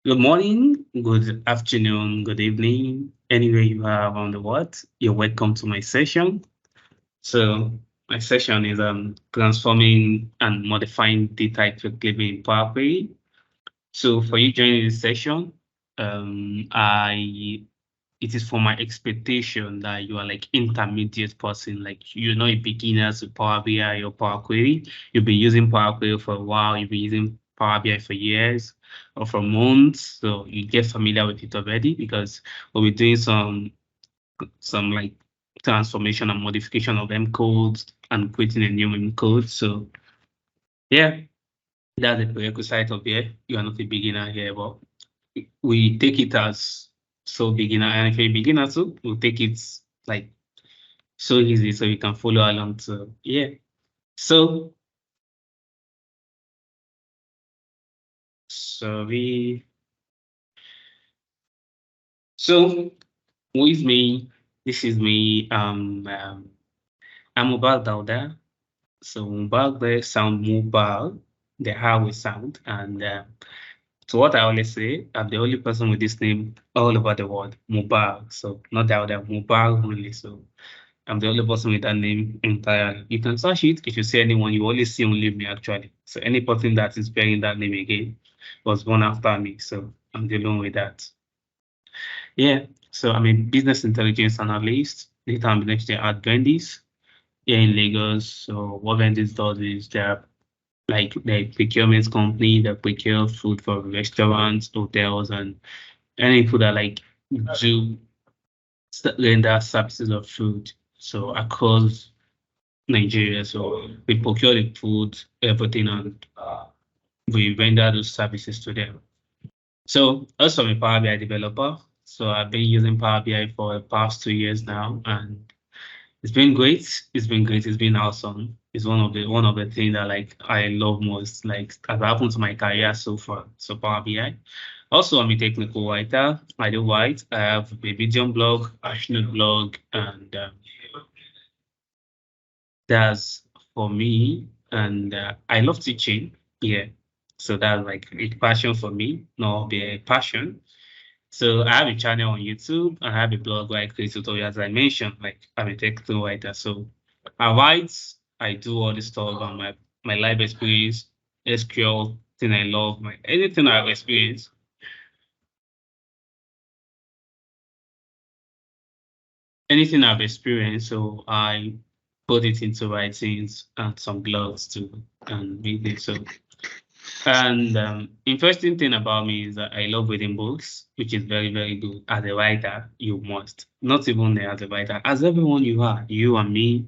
Good morning, good afternoon, good evening, anywhere you are around the world. You're welcome to my session. So my session is transforming and modifying data effectively in Power Query. So for you joining this session, I it is for my expectation that you are like intermediate person, like you're not a beginner to Power BI or Power Query. You've been using Power Query for a while, you've been using Power BI for years or for months, so you get familiar with it already because we'll be doing some like transformation and modification of M codes and creating a new M code. So yeah, that's the prerequisite of here. You are not a beginner here, but we take it as so beginner, and if you're a beginner too, we'll take it like so easy so you can follow along. So yeah. So sorry. So with me, this is me. I'm Mubar Dauda. So Mubar there sound Mubar, the how we sound, and so what I always say, I'm the only person with this name all over the world, Mubar. So not Dauda, Mubar only. So I'm the only person with that name entirely. You can search it. If you see anyone, you only see only me actually. So any person that is bearing that name again was born after me. So I'm the one with that. Yeah. So I'm a business intelligence analyst, data and business at Vendis here in Lagos. So what Vendis does is they're like the procurement company that procure food for restaurants, hotels, and any food that like do render services of food. So across Nigeria. So we procure the food, everything, and we render those services to them. So also I'm a Power BI developer. So I've been using Power BI for the past 2 years now, and it's been great. It's been great. It's been awesome. It's one of the things that like I love most, like has happened to my career so far. So Power BI. Also, I'm a technical writer. I do write. I have a Medium blog, Passionate blog, and that's for me. And I love teaching. Yeah. So that's like a passion for me, not be a passion. So I have a channel on YouTube. I have a blog where I create tutorials. As I mentioned, like I'm a technical writer. So I write, I do all this stuff on my life experience, SQL, thing I love, my anything I've experienced. Anything I've experienced, so I put it into writings and some blogs too and read it. So and interesting thing about me is that I love reading books, which is very, very good. As a writer, you must. Not even as a writer, as everyone you are, you and me,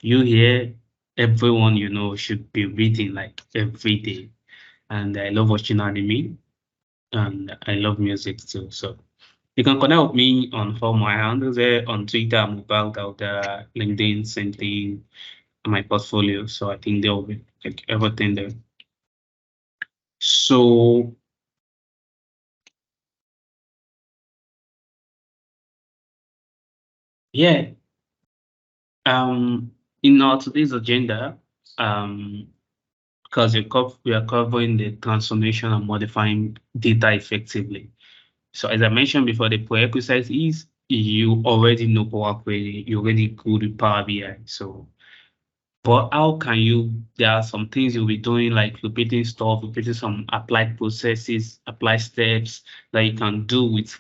you here, everyone you know should be reading like every day. And I love watching anime and I love music too. So you can connect with me on all my handles there on Twitter, Mubar, Dauda, LinkedIn, same thing, my portfolio. So I think there will be like everything there. So yeah, in our today's agenda, um, because we are covering the transformation and modifying data effectively. So as I mentioned before, the prerequisite is you already know Power Query, you already good with Power BI. So, but how can you? There are some things you'll be doing like repeating stuff, repeating some applied processes, applied steps that you can do with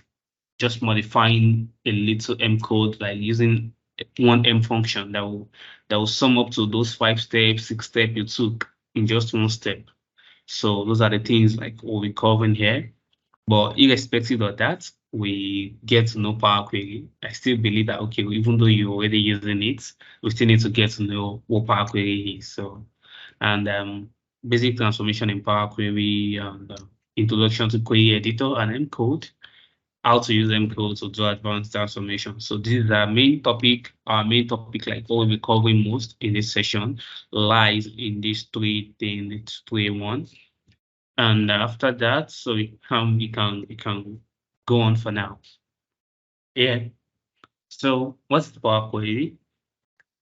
just modifying a little M code, like using one M function that will sum up to those 5 steps, 6 steps you took in just one step. So those are the things like what we're covering here. But irrespective of that, we get to know Power Query. I still believe that okay, even though you're already using it, we still need to get to know what Power Query is. So and basic transformation in Power Query and introduction to query editor and M code, how to use MCode to do advanced transformation. So this is our main topic, like what we'll be covering most in this session, lies in these three things, it's 3 1. And after that, so we can go on for now. Yeah. So what's the Power Query?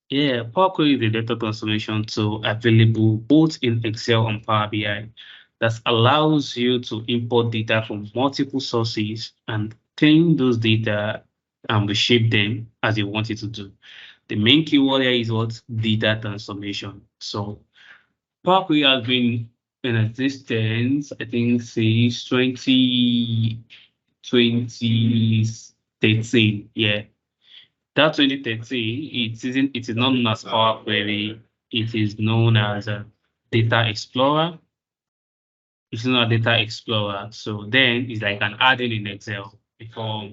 Yeah, Power Query is a data transformation tool available both in Excel and Power BI. that allows you to import data from multiple sources and clean those data and reshape them as you want it to do. The main keyword here is what? Data transformation. So Power Query has been in existence, I think, since 2013. Yeah. That 2013, it is not known as Power Query. It is known as Data Explorer. It's not a Data Explorer. So then it's like an add-in in Excel before.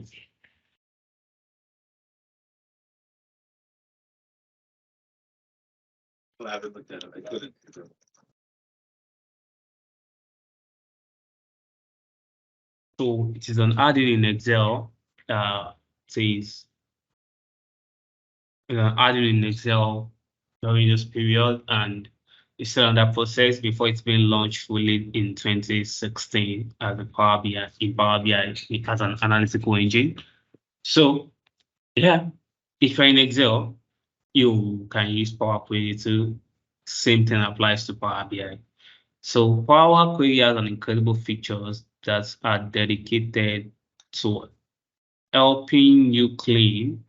So it is an add-in in Excel. Says add-in in Excel during this period, and it's still under process before it's been launched fully in 2016 as a Power BI as an analytical engine. So yeah, if you're in Excel, you can use Power Query too. Same thing applies to Power BI. So Power Query has an incredible features that are dedicated to helping you clean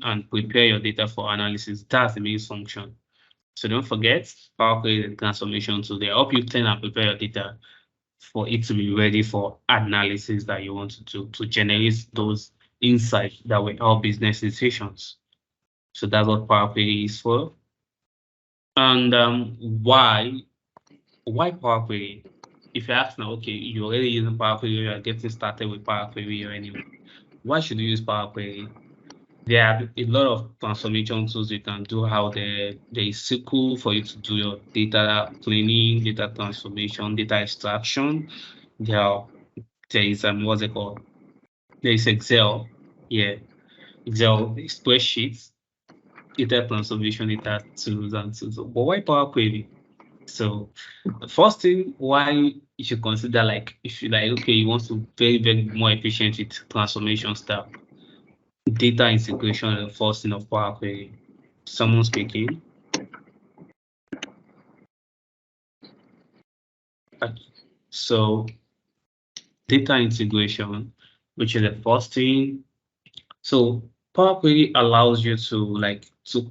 and prepare your data for analysis. That's the main function. So don't forget, Power Query is a transformation tool. They help you clean and prepare your data for it to be ready for analysis that you want to do to generate those insights that will help business decisions. So that's what Power Query is for. And why Power Query? If you ask now, okay, you're already using Power Query, you're getting started with Power Query or anyway, why should you use Power Query? There are a lot of transformation tools you can do. How there is SQL for you to do your data cleaning, data transformation, data extraction. There is what's it called? There is Excel. Yeah, Excel spreadsheets, data transformation, data tools and tools. But why Power Query? So the first thing why you should consider, like, if you like, okay, you want to very more efficient with transformation stuff, data integration and the first thing of Power Query. Someone speaking. So data integration, which is the first thing. So Power Query allows you to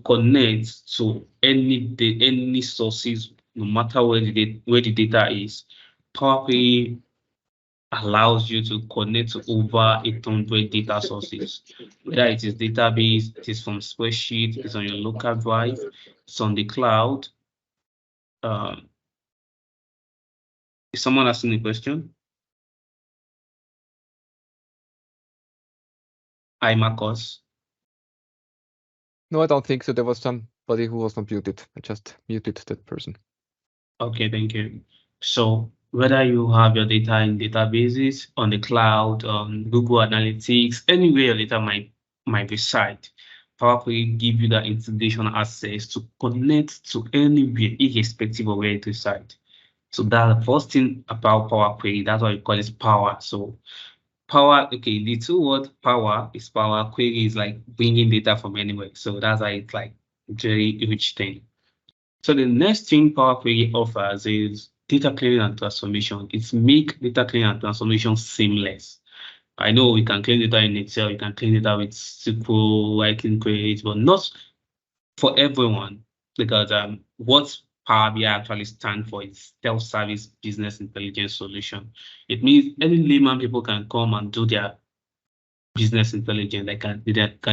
connect to any sources, no matter where the data is. Power Query allows you to connect to over 800 data sources. Whether it is database, it is from spreadsheet, it's on your local drive, it's on the cloud. Is someone asking a question? Hi, Marcos. No, I don't think so. There was somebody who was not muted. I just muted that person. Okay, thank you. So whether you have your data in databases, on the cloud, on Google Analytics, anywhere your data might reside, Power Query give you that integration access to connect to anywhere, irrespective of where it resides. So that's the first thing about Power Query. That's why we call it power. So power, okay, the two word power is power. Query is like bringing data from anywhere. So that's why it's like very huge thing. So the next thing Power Query offers is data cleaning and transformation. It's make data cleaning and transformation seamless. I know we can clean data in Excel, you can clean data with SQL, writing queries, but not for everyone, because what Power BI actually stands for is self-service business intelligence solution. It means any layman people can come and do their business intelligence. They can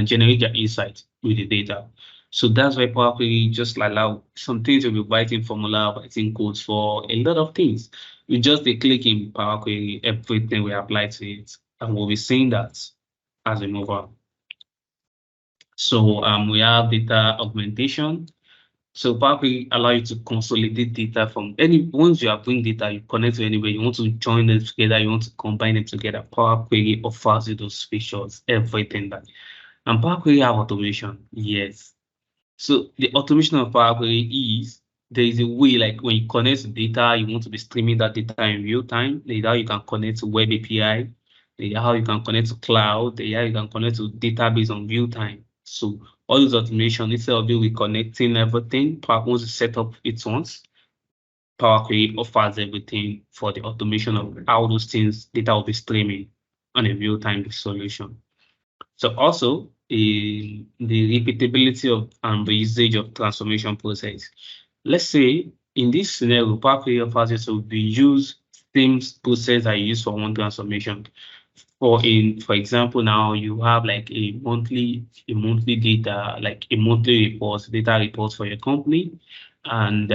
generate their insights with the data. So that's why Power Query just allow some things to be writing formula, writing codes for a lot of things. We just click in Power Query, everything we apply to it, and we'll be seeing that as we move on. So we have data augmentation. So Power Query allow you to consolidate data from once you are bringing data, you connect to anywhere, you want to join them together, you want to combine them together. Power Query offers you those features, everything that. And Power Query have automation, yes. So the automation of Power Query is there is a way, like when you connect to data, you want to be streaming that data in real time. There's how you can connect to web API. There's how you can connect to cloud. There's how you can connect to database on real time. So all this automation, instead of you reconnecting everything, once you set up it once, Power Query offers everything for the automation of how those things data will be streaming on a real-time solution. So also the repeatability of and the usage of transformation process. Let's say in this scenario, Power Query offers you to reuse same process I use for one transformation. For example, now you have like a monthly data, like a monthly report, data reports for your company. And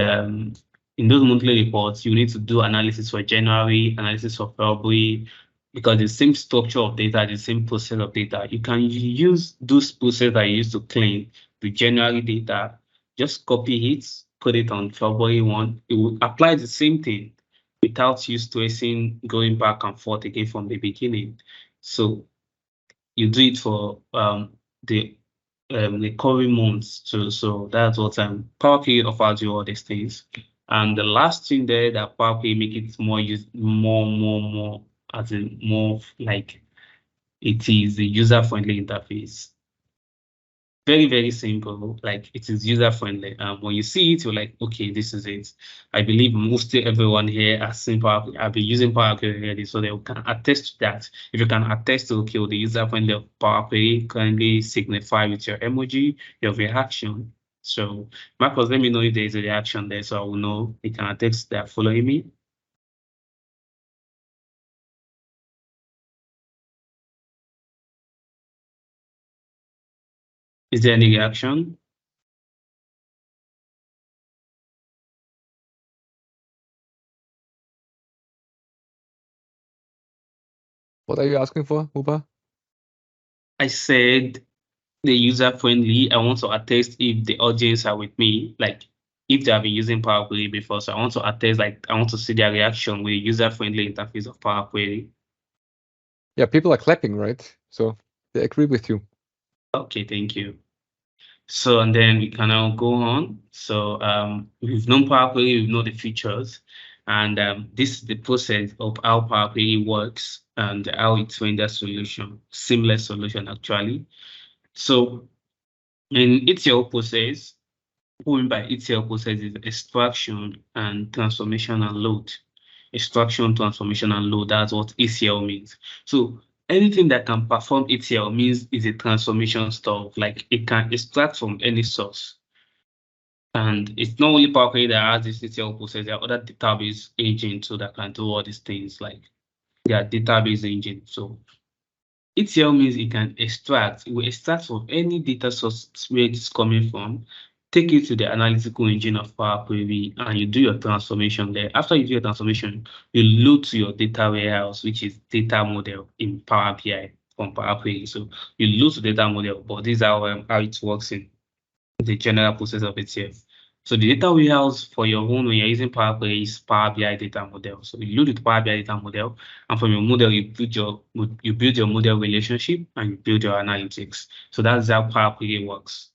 in those monthly reports, you need to do analysis for January, analysis for February, because the same structure of data, the same process of data, you can use those processes that you used to clean the January data, just copy it, put it on February 1. It will apply the same thing without you stressing going back and forth again from the beginning. So you do it for the recurring months. So that's what Power Query offers you all these things. And the last thing there that Power Query make it more as in more like it is a user-friendly interface. Very, very simple. Like it is user-friendly. When you see it, you're like, okay, this is it. I believe mostly everyone here has seen Power Query. I've been using Power Query already, so they can attest to that. If you can attest to, okay, the user-friendly of Power Query, kindly signify with your emoji, your reaction. So Marcos, let me know if there is a reaction there, so I will know you can attest that following me. Is there any reaction? What are you asking for, Mubar? I said the user-friendly. I want to attest if the audience are with me, like if they have been using Power Query before. So I want to attest, like I want to see their reaction with the user-friendly interface of Power Query. Yeah, people are clapping, right? So they agree with you. Okay, thank you. So, and then we can now go on. So we've known Power Query, we've known the features, and this is the process of how Power Query works and how it renders solution, seamless solution actually. So in ETL process, what by ETL process is extraction and transformation and load. Extraction, transformation, and load. That's what ETL means. So anything that can perform ETL means is a transformation stuff. Like it can extract from any source. And it's not only Power Query that has this ETL process, there are other database agents so that can do all these things, like they are database engine. So ETL means it can extract, it will extract from any data source where it's coming from, take it to the analytical engine of Power Query, and you do your transformation there. After you do your transformation, you load to your data warehouse, which is data model in Power BI from Power Query. So you load to data model, but this is how it works in the general process of ETL. So the data warehouse for your own when you're using Power Query is Power BI data model. So you load the Power BI data model, and from your model you build your model relationship and you build your analytics. So that's how Power Query works.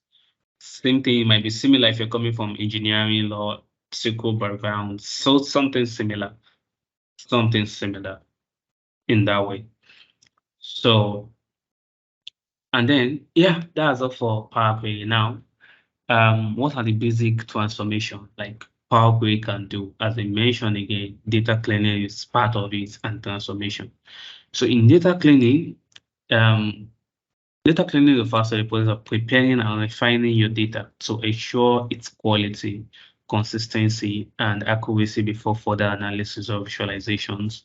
Same thing, it might be similar if you're coming from engineering or SQL background. So something similar in that way. So and then yeah, that's all for Power Query now. What are the basic transformation like Power Query can do? As I mentioned again, data cleaning is part of it and transformation. So in data cleaning refers to the process of preparing and refining your data to ensure its quality, consistency, and accuracy before further analysis or visualizations.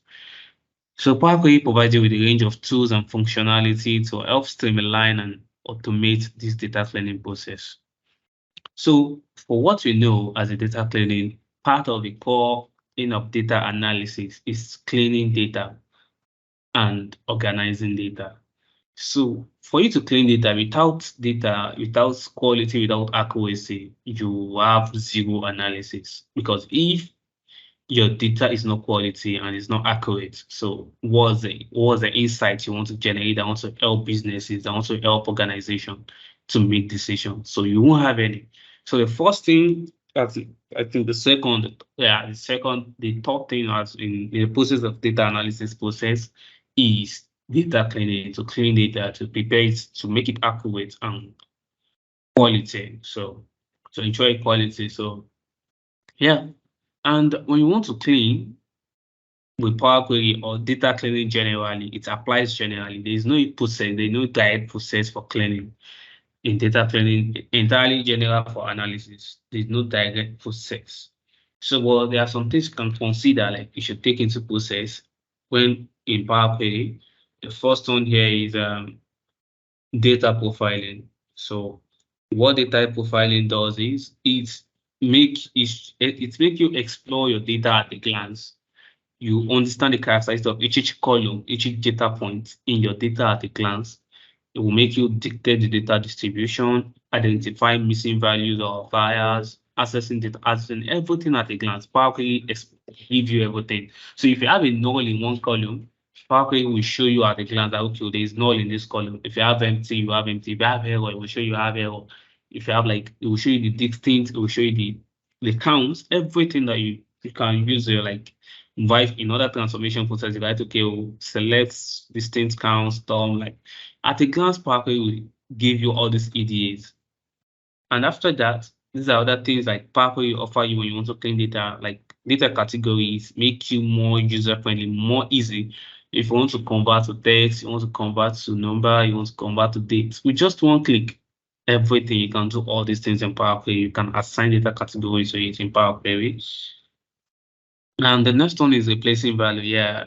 So Power Query provides you with a range of tools and functionality to help streamline and automate this data cleaning process. So for what we know as a data cleaning, part of the core in of data analysis is cleaning data and organizing data. So for you to clean data, without quality, without accuracy, you have zero analysis. Because if your data is not quality and it's not accurate, so what's the insight you want to generate that wants to help businesses, that wants to help organization to make decisions? So you won't have any. So the first thing, I think the third thing as in the process of data analysis process is data cleaning, to clean data, to prepare it, to make it accurate and quality. So to ensure equality. So yeah. And when you want to clean with Power Query or data cleaning generally, it applies generally. There is no process, there is no direct process for cleaning. In data cleaning, entirely general for analysis. There's no direct process. So, well, there are some things you can consider, like you should take into process when in Power Query. The first one here is data profiling. So, what data profiling does is it make you explore your data at a glance. You understand the characteristics of each column, each data point in your data at a glance. It will make you dictate the data distribution, identify missing values or bias, accessing everything at a glance. Power Query give you everything. So if you have a null in one column, Power Query will show you at a glance that okay, there is null in this column. If you have empty, you have empty. If you have error, it will show you have error. If you have like, it will show you the distinct, it will show you the counts, everything that you can use like in other transformation process, you write, okay, we'll select distinct counts, term, like at a glance, Power Query will give you all these EDAs. And after that, these are other things like Power Query offer you when you want to clean data, like data categories, make you more user-friendly, more easy. If you want to convert to text, you want to convert to number, you want to convert to date, with just one click, everything, you can do all these things in Power Query. You can assign data categories to it in Power Query. And the next one is replacing value. Yeah,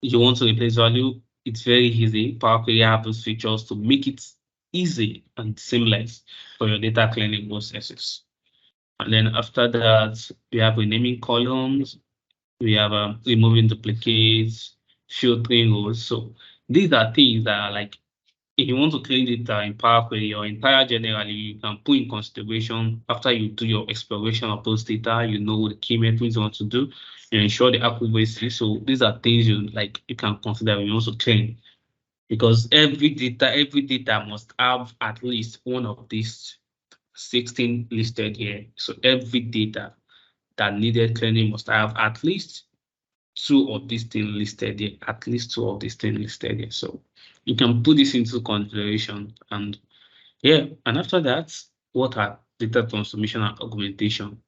you want to replace value, it's very easy. Power Query have those features to make it easy and seamless for your data cleaning processes. And then after that, we have renaming columns, we have removing duplicates, filtering rows. So these are things that are like, if you want to clean data in Power Query or entire generally, you can put in consideration after you do your exploration of those data, you know the key metrics you want to do, you ensure the accuracy. So these are things you can consider when you want to clean. Because every data must have at least one of these 16 listed here. So every data that needed cleaning must have at least two of these things listed here, at least two of these things listed here. So you can put this into consideration. And yeah, and after that, what are data transformation and augmentation?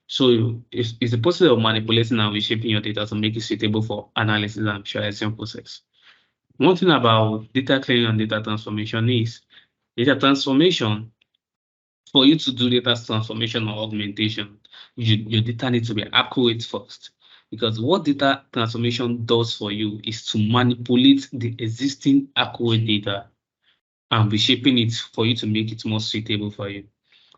So it's the process of manipulating and reshaping your data to make it suitable for analysis and visualization process. One thing about data cleaning and data transformation is data transformation. For you to do data transformation or augmentation, your data needs to be accurate first. Because what data transformation does for you is to manipulate the existing accurate data and reshaping it for you to make it more suitable for you.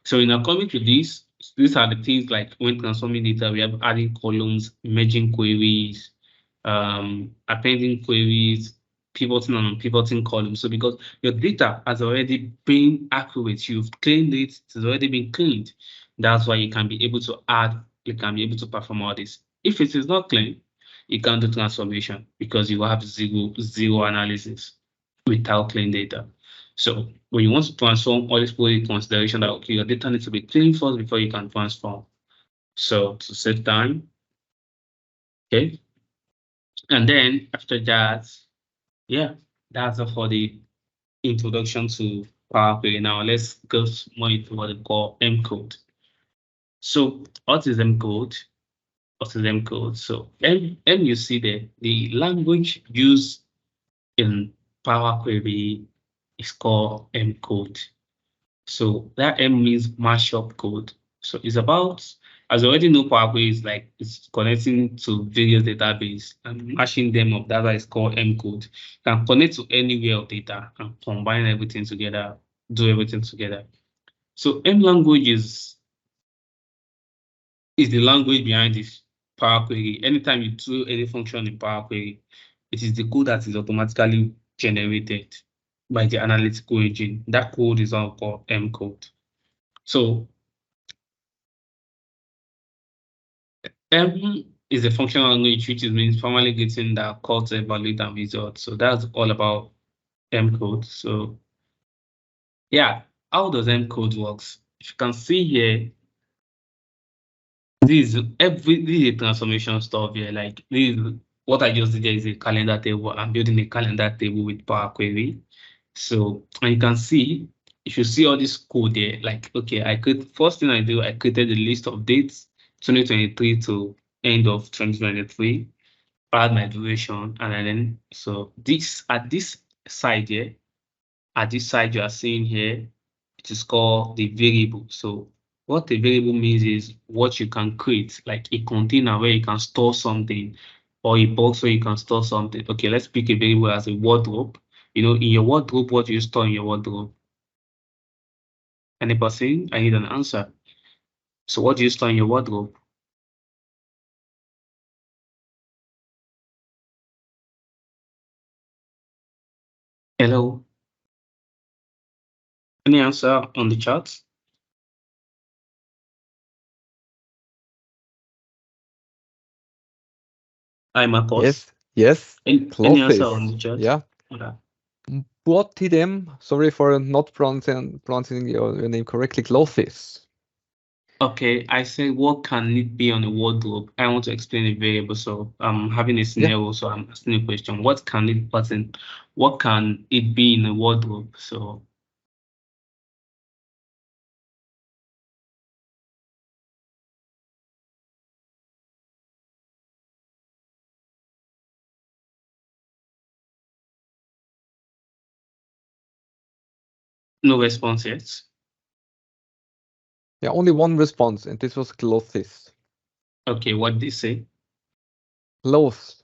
So in coming to this, these are the things like when transforming data, we have adding columns, merging queries, appending queries, pivoting and unpivoting columns. So because your data has already been accurate, you've cleaned it, it's already been cleaned. That's why you can be able to add, you can be able to perform all this. If it is not clean, you can't do transformation because you have zero analysis without clean data. So when you want to transform, always put in consideration that okay, your data needs to be clean first before you can transform. So to save time, okay. And then after that, yeah, that's all for the introduction to Power Query. Now let's go more into what we call M code. So what is M code? What is M code? So M you see there, the language used in Power Query is called M code. So that M means mashup code. So it's about, as you already know, Power Query is like it's connecting to various database and mashing them up. That's why it's called M code. You can connect to anywhere of data and combine everything together, do everything together. So M language is the language behind this Power Query. Anytime you do any function in Power Query, it is the code that is automatically generated by the analytical engine. That code is all called M code. So M is a functional language which means formally getting the call to evaluate and result. So that's all about M code. So yeah, how does M code works? If you can see here, this is a transformation stuff here. Like this is what I just did here is a calendar table. I'm building a calendar table with Power Query. So and you can see if you see all this code there, like, okay, first thing I do, I created a list of dates, 2023 to end of 2023, add my duration, and then, so this, at this side here, at this side you are seeing here, it is called the variable. So what the variable means is what you can create, like a container where you can store something, or a box where you can store something. Okay, let's pick a variable as a wardrobe. You know, in your wardrobe, what do you store in your wardrobe? Any person? I need an answer. So what do you store in your wardrobe? Hello? Any answer on the chat? Hi, Marcos. Yes, yes, Any answer on clothes. the chat? Yeah. Okay. What them? Sorry for not pronouncing your name correctly. Clothes. Okay, I said, what can it be on a wardrobe? I want to explain a variable, so I'm having a Yeah. scenario, so I'm asking a question. What can it be in a wardrobe? So no response yet. Yeah, only one response, and this was clothes. Okay, what did they say? Clothes,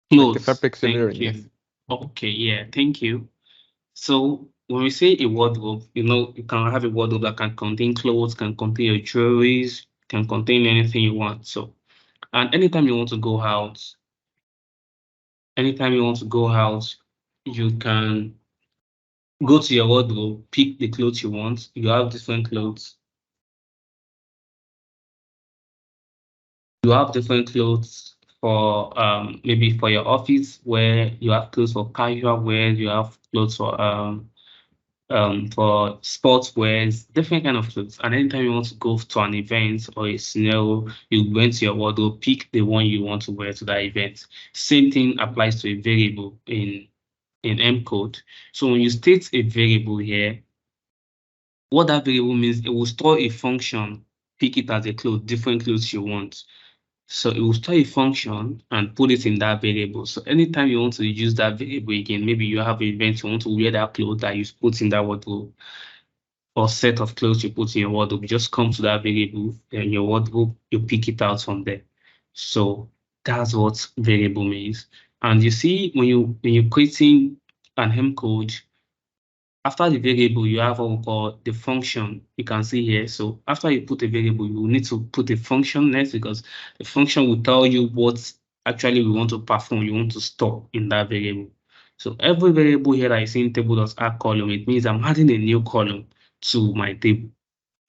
like the Clothes. fabrics you're Thank wearing. Yes. you. Okay, yeah, thank you. So when we say a wardrobe, you know, you can have a wardrobe that can contain clothes, can contain your jewelries, can contain anything you want. So, and anytime you want to go out, you can go to your wardrobe, pick the clothes you want. You have different clothes. You have different clothes for maybe for your office, where you have clothes for casual wear, you have clothes for sports wears, different kind of clothes. And anytime you want to go to an event or a scenario, you went to your wardrobe, pick the one you want to wear to that event. Same thing applies to a variable in M code. So when you state a variable here, what that variable means, it will store a function, pick it as a clothes, different clothes you want. So it will store a function and put it in that variable. So anytime you want to use that variable again, maybe you have an event, you want to wear that clothes that you put in that wardrobe, or set of clothes you put in your wardrobe, you just come to that variable in your wardrobe, you pick it out from there. So that's what variable means. And you see, when you're creating an M code, after the variable, you have what we call the function. You can see here. So after you put a variable, you need to put a function next, because the function will tell you what actually we want to perform, you want to store in that variable. So every variable here that is in table.add column, it means I'm adding a new column to my table.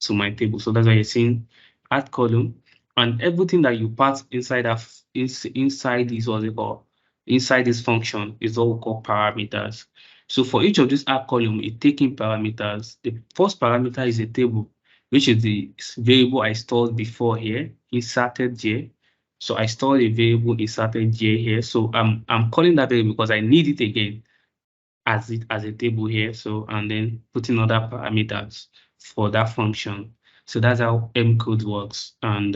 So that's why you're seeing add column, and everything that you pass inside inside this, what's it called? Inside this function is what we call parameters. So for each of these add column, it taking parameters. The first parameter is a table, which is the variable I stored before here, inserted here. So I stored a variable inserted here. So I'm calling that variable because I need it again as a table here. So, and then putting other parameters for that function. So that's how M code works. And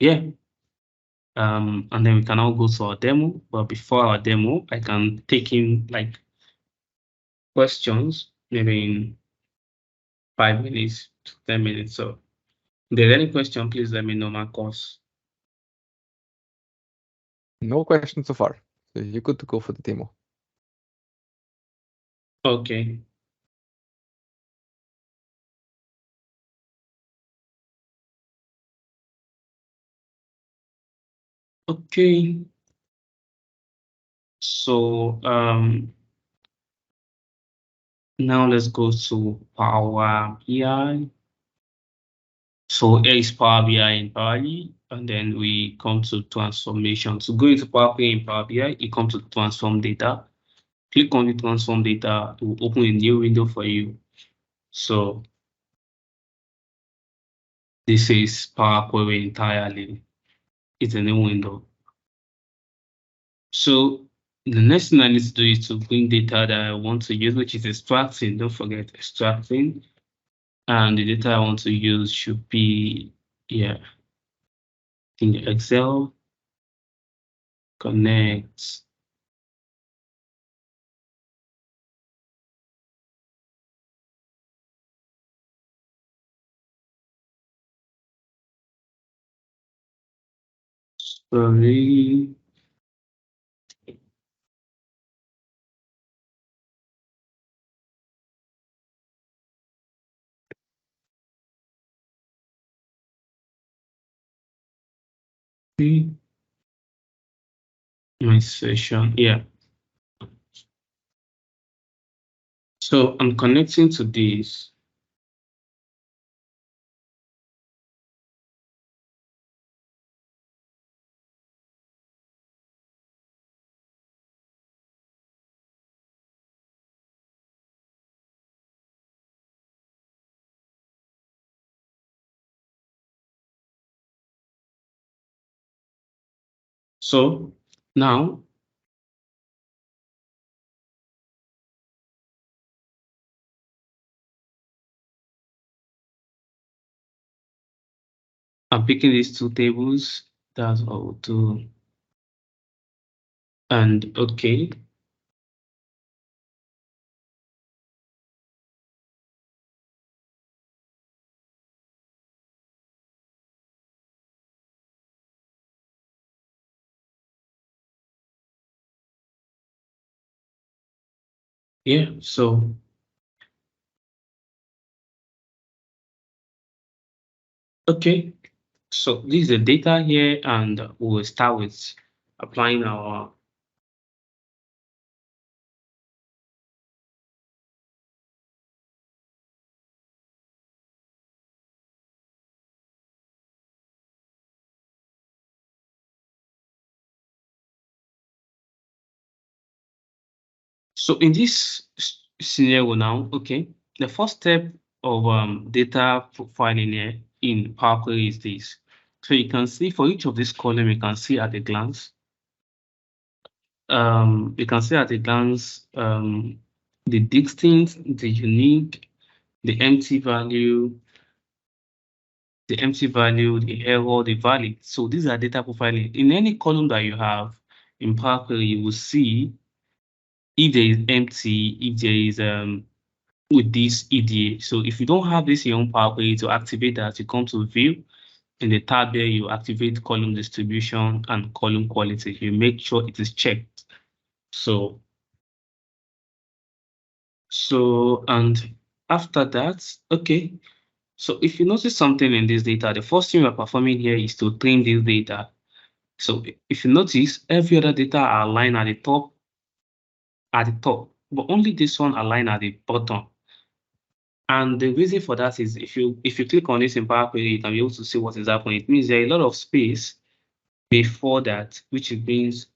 yeah, and then we can now go to our demo. But before our demo, I can take in like questions, maybe in 5 minutes to 10 minutes. So if there's any question, please let me know, Marcos. No questions so far. So you're good to go for the demo. Okay. Okay. So now let's go to Power BI. So here is Power BI in Power BI, and then we come to transformation. To go into Power BI in Power BI, you come to transform data. Click on the transform data, it will open a new window for you. So this is Power Query entirely. It's a new window. So The next thing I need to do is to bring data that I want to use, which is extracting. Don't forget extracting. And the data I want to use should be, yeah, in the Excel, connect. Sorry. My session, yeah. So I'm connecting to this. So now I'm picking these two tables. That's what we'll do. And okay. Yeah, so okay. So this is the data here, and we'll start with applying our. So in this scenario now, okay, the first step of data profiling here in Power Query is this. So you can see for each of these column, you can see at a glance. You can see at a glance the distinct, the unique, the empty value, the error, the valid. So these are data profiling. In any column that you have in Power Query, you will see if there is empty, if there is with this EDA. So if you don't have this in your own Power Query to activate that, you come to view. In the tab there, you activate column distribution and column quality. You make sure it is checked. And after that, okay. So if you notice something in this data, the first thing we're performing here is to train this data. So if you notice, every other data are aligned at the top, but only this one aligned at the bottom. And the reason for that is if you click on this in Power Query, you can be able to see what is happening. It means there are a lot of space before that, which means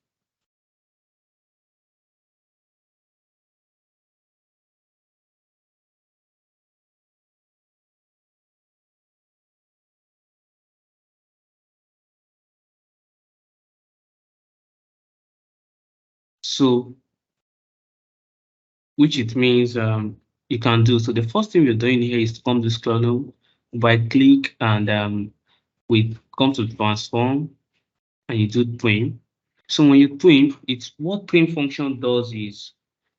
so, which it means you can do. So the first thing we're doing here is to come to this column, right click, and we come to transform, and you do trim. So when you trim, it's what trim function does is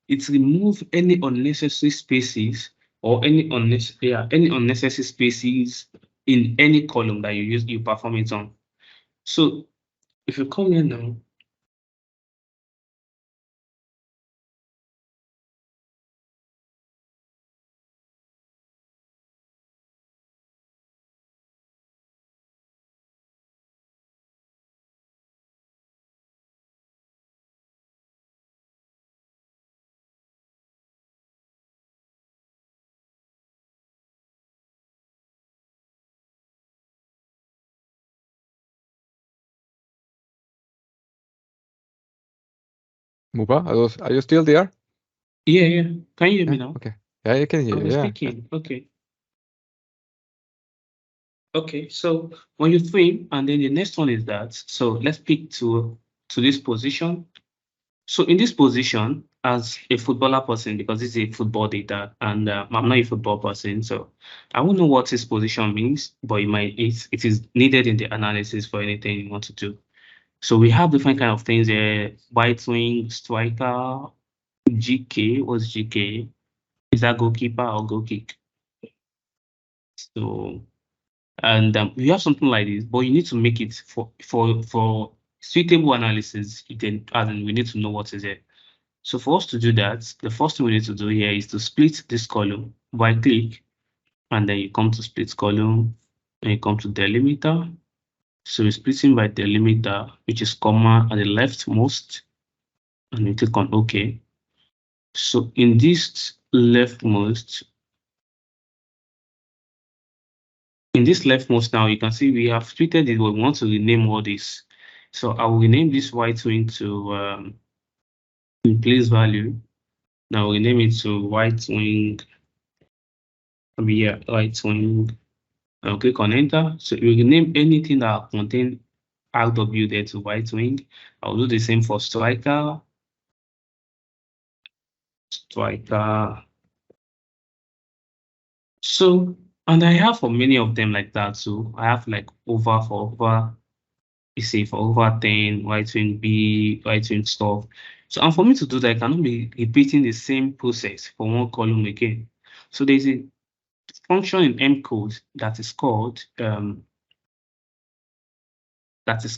it removes any unnecessary spaces or any unnecessary spaces in any column that you perform it on. So if you come here now, Mubar, are you still there? yeah. Can you hear me now? Okay. Yeah, I can hear I'm you. Yeah. speaking. Okay. Okay. So when you trim, and then the next one is that. So let's pick to this position. So in this position, as a footballer person, because this is a football data, and I'm not a football person, so I won't know what this position means, but it is needed in the analysis for anything you want to do. So we have different kind of things here: right wing, striker, GK. What's GK? Is that goalkeeper or goal kick? So and we have something like this, but you need to make it for suitable analysis. Then, as in, we need to know what is it. So for us to do that, the first thing we need to do here is to split this column. Right click, and then you come to split column, and you come to delimiter. So we're splitting by delimiter, which is comma at the leftmost, and you click on OK. So in this leftmost, now, you can see we have splitted it, but we want to rename all this. So I will rename this right wing to replace value. Now we name it to right wing. Right wing. I'll click on enter. So you can name anything that contain RW there to right wing. I'll do the same for striker. So, and I have for many of them like that. So I have like you see, for over 10, right wing B, right wing stuff. So, and for me to do that, I cannot be repeating the same process for one column again. So there's a function in M code that is called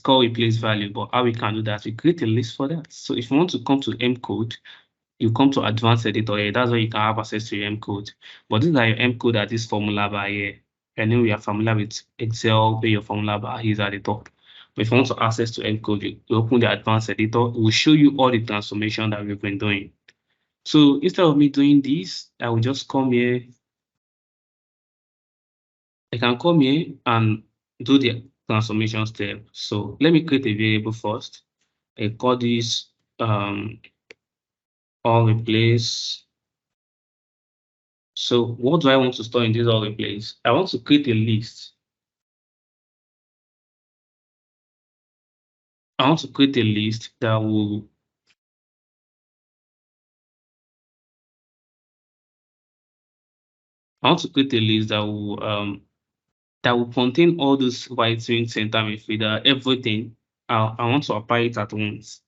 replace value. But how we can do that, we create a list for that. So if you want to come to M code, you come to advanced editor here. That's where you can have access to your M code. But these are your M code at this formula bar here. And then we are familiar with Excel, where your formula bar is at the top. But if you want to access to M code, you open the advanced editor. It will show you all the transformation that we've been doing. So instead of me doing this, I will just come here. I can come here and do the transformation step. So let me create a variable first. I call this all replace. So what do I want to store in this all replace? I want to create a list. I want to create a list that will that will contain all those right wing center midfielder, everything. I want to apply it at once.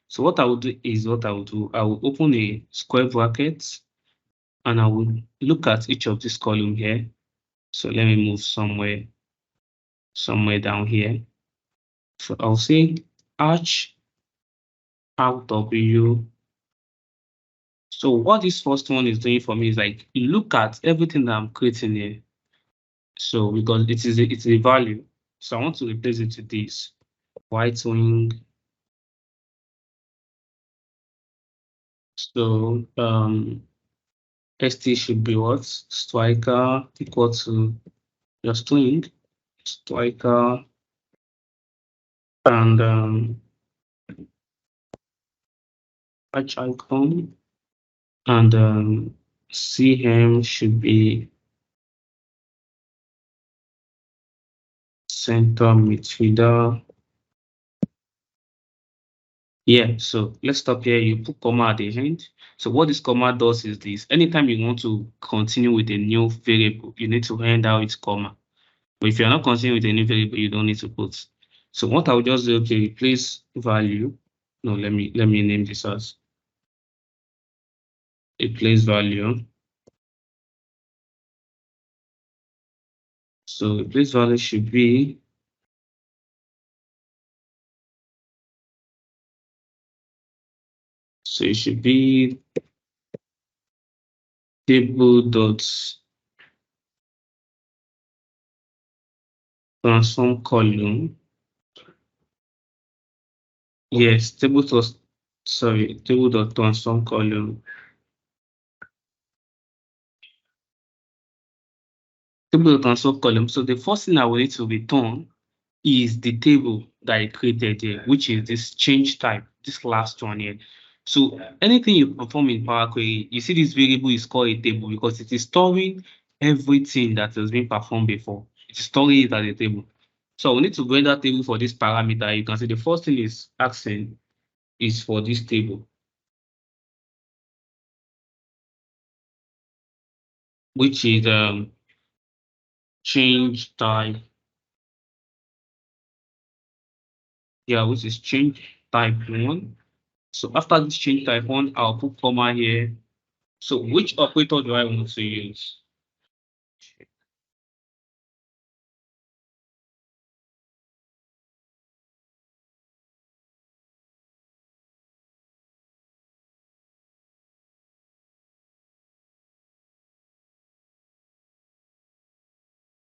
So what I will do is I will open a square bracket and I will look at each of this column here. So let me move somewhere down here. So I'll say arch RW. So what this first one is doing for me is like look at everything that I'm creating here. So because it's a value, so I want to replace it with this right wing. So ST should be what? Striker equal to your string, striker, and patch icon, and CM should be center midfielder. Yeah, so let's stop here. You put comma at the end. So what this comma does is this: anytime you want to continue with a new variable, you need to end out its comma. But if you're not continuing with a new variable, you don't need to put. So what I'll just do, okay, replace value. No, let me name this as replace value. So replace value should be it should be table dot transform column. Yes, table dot transform column. Table dot transform column. So the first thing I will need to return is the table that I created here, which is this change type, this last one here. So anything you perform in Power Query, you see this variable is called a table because it is storing everything that has been performed before. It is storing it as a table. So we need to render table for this parameter. You can see the first thing is asking is for this table. which is change type. Yeah, which is change type 1. So after this change type 1, I'll put comma here. So which operator do I want to use?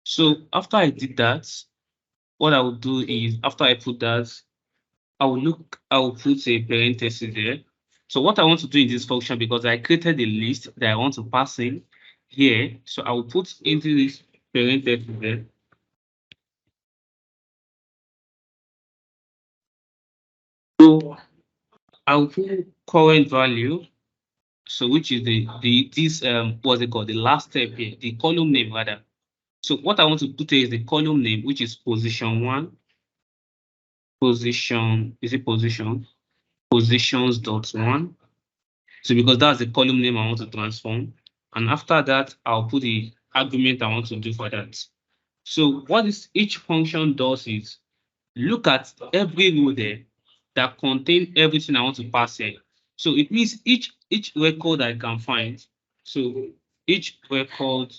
So after I did that, what I will do is after I put that, I will put a parenthesis there. So what I want to do in this function, because I created a list that I want to pass in here, so I will put into this parenthesis there. So I will put current value. So which is this what's it called? The last step here, the column name rather. So what I want to put here is the column name, which is position 1. Position, is it position? Positions dot 1. So because that's the column name I want to transform. And after that, I'll put the argument I want to do for that. So what each function does is look at every row there that contain everything I want to pass here. So it means each record I can find. So each record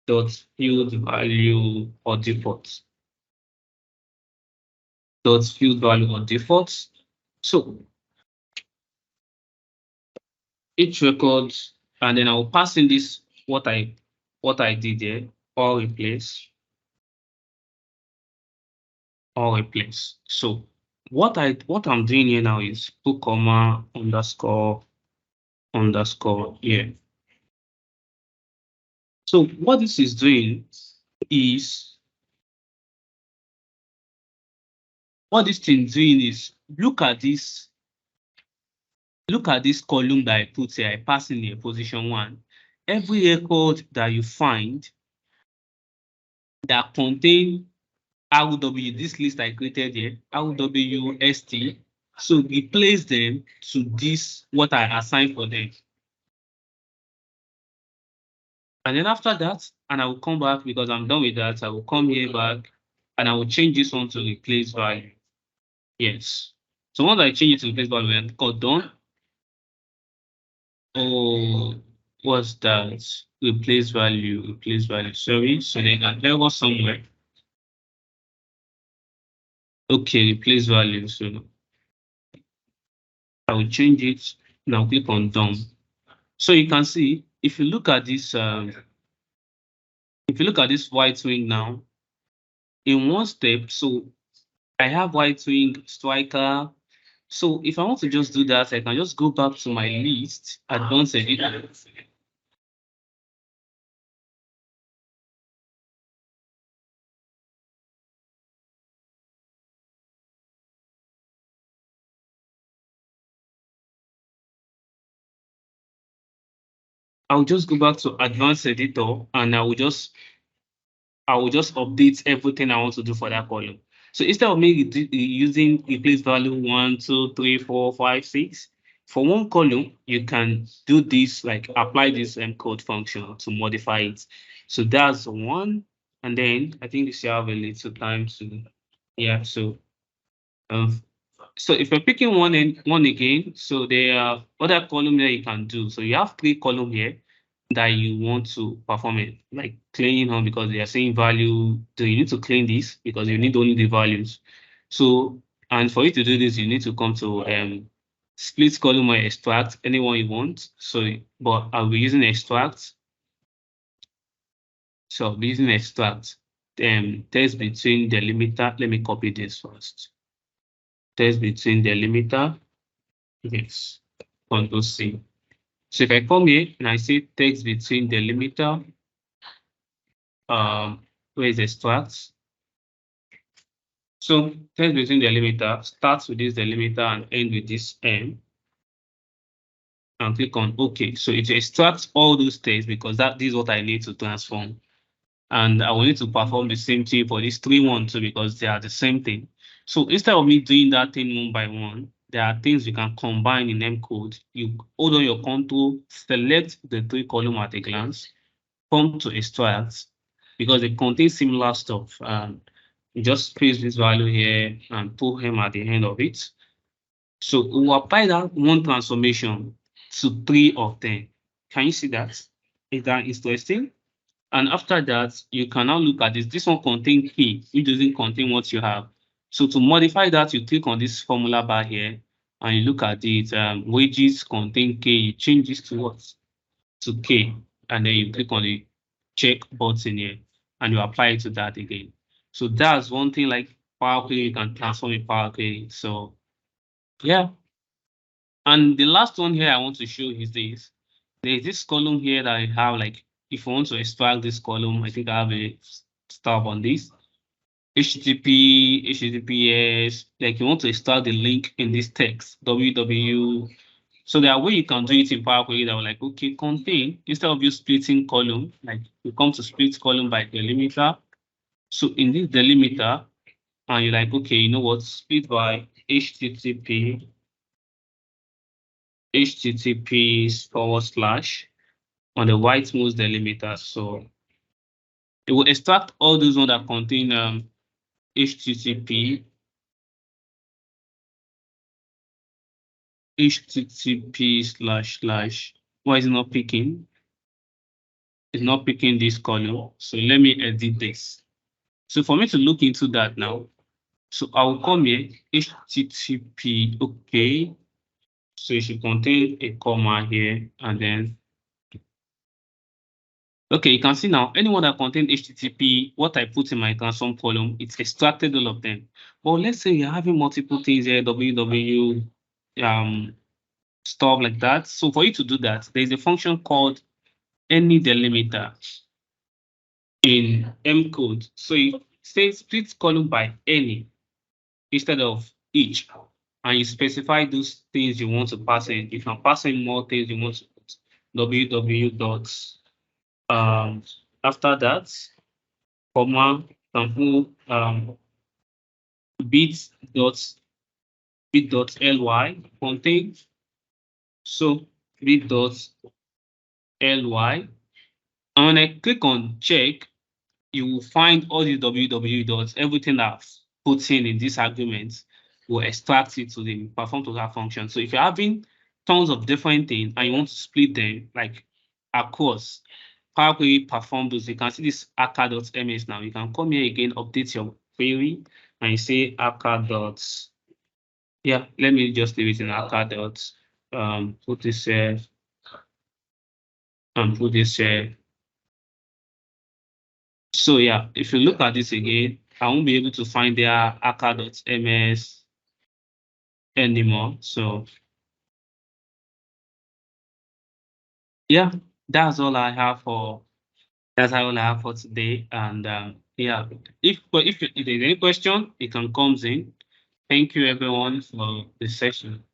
dot field value or default. Dot field value or default. So each record, and then I'll pass in this what I did there, or replace. So what I'm doing here now is put comma underscore here. So what this is doing is look at this column that I put here. I pass in here position 1. Every record that you find that contain RW, this list I created here, RWST. So replace them to this, what I assigned for them. And then after that, and I will come back because I'm done with that. I will come here back and I will change this one to replace value. Yes. So once I change it to replace value and got done, oh, what's that? Replace value. Sorry. So then an error somewhere. Okay, replace value. So I will change it. Now click on done. So you can see if you look at this white wing now, in one step, so I have white wing striker. So if I want to just do that, I can just go back to my list, advanced editor. I'll just go back to advanced editor and I will just update everything I want to do for that column. So instead of me using replace value 1, 2, 3, 4, 5, 6, for one column, you can do this, like apply this code function to modify it. So that's one. And then I think you still have a little time to, yeah. So if you're picking one again, so there are other column that you can do. So you have 3 columns here that you want to perform it, like cleaning on, because they are saying value. So you need to clean this because you need only the values. So, and for you to do this, you need to come to split column or extract anyone you want. So, but I'll be using extract. So I'll be using extract. Text between delimiter. Let me copy this first. Text between delimiter. Yes. Control C. So if I come here and I say text between delimiter, where is extract? So text between delimiter starts with this delimiter and end with this M. And click on OK. So it extracts all those texts because this is what I need to transform. And I will need to perform the same thing for these 3, 1, 2 because they are the same thing. So instead of me doing that thing one by one, there are things you can combine in M code. You hold on your control, select the 3 column at a glance, come to extract because they contain similar stuff. And you just paste this value here and put M at the end of it. So we will apply that one transformation to 3 of them. Can you see that? Is that interesting? And after that, you can now look at this. This one contains key, which doesn't contain what you have. So to modify that, you click on this formula bar here and you look at it. Wages contain K. You change this to what? To K. And then you click on the check button here and you apply it to that again. So that's one thing like Power Query, you can transform in Power Query. So yeah. And the last one here I want to show is this. There's this column here that I have, like, if you want to extract this column, I think I have a stop on this. HTTP, HTTPS, like you want to extract the link in this text, www. So there are ways you can do it in Power Query that were like, okay, contain, instead of you splitting column, like you come to split column by delimiter. So in this delimiter, and you're like, okay, you know what, split by HTTP // on the rightmost delimiter. So it will extract all those ones that contain HTTP // Why is it not picking? It's not picking this column. So let me edit this. So for me to look into that now, so I will come here, HTTP, okay. So it should contain a comma here and then okay, you can see now, anyone that contains HTTP, what I put in my transform column, it's extracted all of them. But let's say you're having multiple things here, www, stuff like that. So for you to do that, there's a function called any delimiter in M code. So it says split column by any instead of each. And you specify those things you want to pass in. You can pass in more things you want to put. www dots. After that, comma, can put bit.ly contain. So bit.ly. And when I click on check, you will find all the www dots, everything I've put in this argument will extract it to the perform to that function. So if you're having tons of different things and you want to split them like across, Power Query perform those. You can see this aka.ms now. You can come here again, update your query, and you say aka dots. Yeah, let me just leave it in aka dots. Put this here and put this here. So yeah, if you look at this again, I won't be able to find their aka.ms anymore. So yeah, that's all I have for today. And yeah, if there's any question, it can come in. Thank you everyone for the session.